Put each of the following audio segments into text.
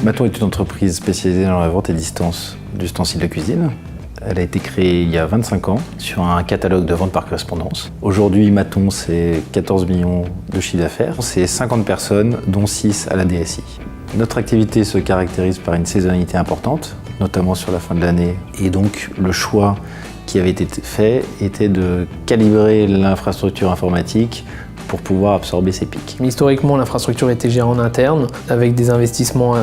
Maton est une entreprise spécialisée dans la vente et distance d'ustensiles de cuisine. Elle a été créée il y a 25 ans sur un catalogue de vente par correspondance. Aujourd'hui, Maton, c'est 14 millions de chiffre d'affaires. C'est 50 personnes, dont 6 à la DSI. Notre activité se caractérise par une saisonnalité importante, notamment sur la fin de l'année. Et donc, le choix qui avait été fait était de calibrer l'infrastructure informatique pour pouvoir absorber ces pics. Historiquement, l'infrastructure était gérée en interne avec des investissements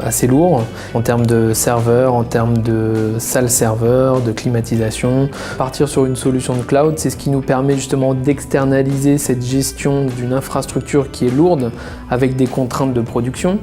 assez lourds en termes de serveurs, en termes de salles serveurs, de climatisation. Partir sur une solution de cloud, c'est ce qui nous permet justement d'externaliser cette gestion d'une infrastructure qui est lourde avec des contraintes de production,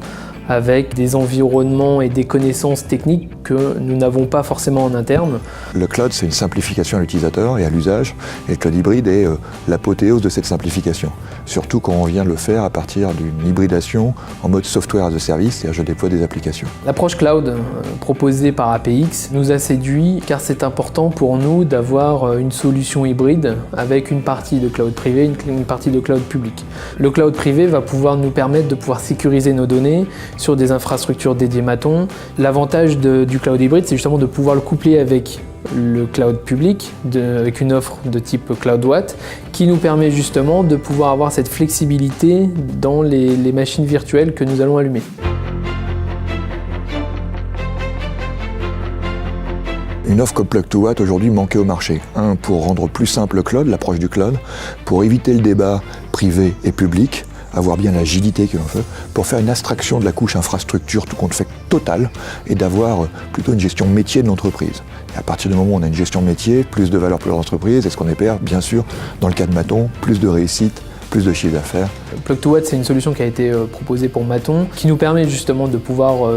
avec des environnements et des connaissances techniques que nous n'avons pas forcément en interne. Le cloud, c'est une simplification à l'utilisateur et à l'usage, et le cloud hybride est l'apothéose de cette simplification. Surtout quand on vient de le faire à partir d'une hybridation en mode software as a service, c'est-à-dire je déploie des applications. L'approche cloud proposée par APX nous a séduit car c'est important pour nous d'avoir une solution hybride avec une partie de cloud privé, une partie de cloud public. Le cloud privé va pouvoir nous permettre de pouvoir sécuriser nos données sur des infrastructures dédiées Maton. L'avantage du cloud hybride, c'est justement de pouvoir le coupler avec le cloud public, avec une offre de type CloudWatt, qui nous permet justement de pouvoir avoir cette flexibilité dans les machines virtuelles que nous allons allumer. Une offre comme Plug2Watt aujourd'hui manquait au marché. Pour rendre plus simple le cloud, l'approche du cloud, pour éviter le débat privé et public, avoir bien l'agilité que l'on fait, pour faire une abstraction de la couche infrastructure tout compte fait totale et d'avoir plutôt une gestion métier de l'entreprise. Et à partir du moment où on a une gestion métier, plus de valeur pour l'entreprise, et ce qu'on espère, bien sûr, dans le cas de Maton, plus de réussite, plus de chiffre d'affaires. Plug2Watt, c'est une solution qui a été proposée pour Maton, qui nous permet justement de pouvoir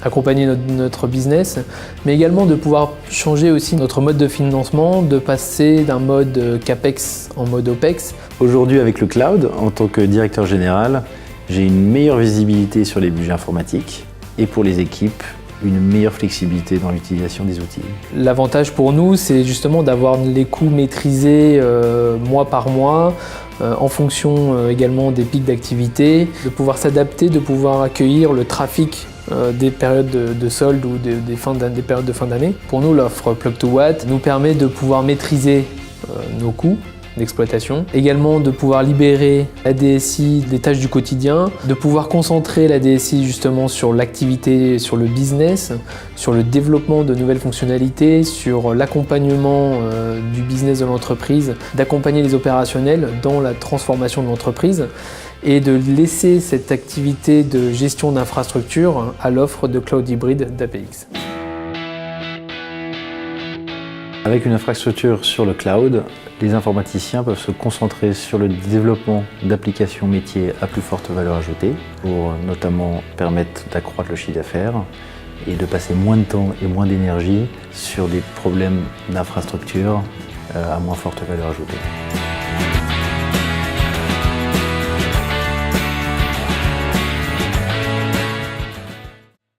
accompagner notre business, mais également de pouvoir changer aussi notre mode de financement, de passer d'un mode CAPEX en mode OPEX. Aujourd'hui, avec le cloud, en tant que directeur général, j'ai une meilleure visibilité sur les budgets informatiques et pour les équipes, une meilleure flexibilité dans l'utilisation des outils. L'avantage pour nous, c'est justement d'avoir les coûts maîtrisés mois par mois, en fonction également des pics d'activité, de pouvoir s'adapter, de pouvoir accueillir le trafic des périodes de solde ou des périodes de fin d'année. Pour nous, l'offre Plug2Watt nous permet de pouvoir maîtriser nos coûts d'exploitation, également de pouvoir libérer la DSI des tâches du quotidien, de pouvoir concentrer la DSI justement sur l'activité, sur le business, sur le développement de nouvelles fonctionnalités, sur l'accompagnement du business de l'entreprise, d'accompagner les opérationnels dans la transformation de l'entreprise et de laisser cette activité de gestion d'infrastructure à l'offre de cloud hybride d'APX. Avec une infrastructure sur le cloud, les informaticiens peuvent se concentrer sur le développement d'applications métiers à plus forte valeur ajoutée pour notamment permettre d'accroître le chiffre d'affaires et de passer moins de temps et moins d'énergie sur des problèmes d'infrastructure à moins forte valeur ajoutée.